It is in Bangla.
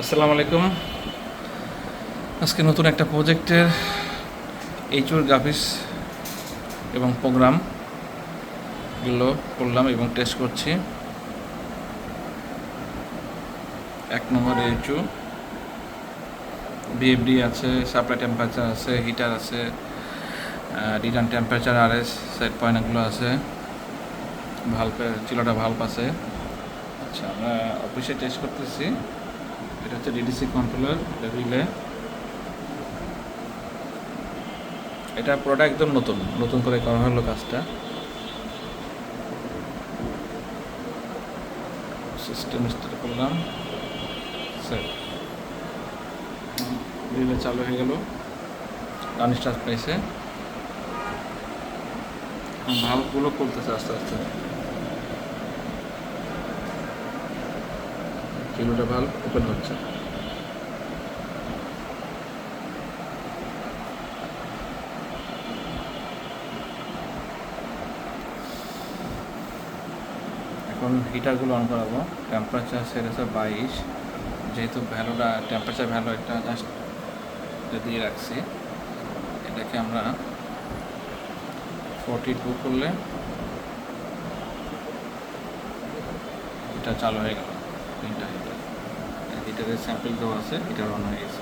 আসসালামু আলাইকুম। আজকে নতুন একটা প্রজেক্টের এইচওর গ্রাফিক্স এবং প্রোগ্রামগুলো করলাম এবং টেস্ট করছি। 1 নম্বর এইচও বিএফডি আছে, সাপ্লাই টেম্পারেচার আছে, হিটার আছে, রিটার্ন টেম্পারেচার আরএস সেট পয়েন্টগুলো আছে, ভাল্বের চিলোটা ভাল্ব আছে। আচ্ছা, আমরা অফিসে টেস্ট করতেছি। এটা হচ্ছে ডিডিসি কন্ট্রোলার রিলে। এটা পুরোটা একদম নতুন করে করা হলো কাজটা। সিস্টেম স্টার্ট করলাম, স্যার রিলে চালু হয়ে গেল, রান স্টার্ট পাইছে। ভাল্বগুলো খুলতেছে আস্তে আস্তে। কিলোটা ভাল্ব ওপেন হচ্ছে। এখন হিটারগুলো অন করাবো। টেম্পারেচার সেট আছে 22, যেহেতু ভ্যালুটা টেম্পারেচার ভ্যালু একটা জাস্ট দিয়ে রাখছি। এটাকে আমরা 42 করলে এটা চালু হয়ে গেল। তিনটা হিটারের স্যাম্পল দেওয়া আছে, হিটার অন হয়ে গেছে।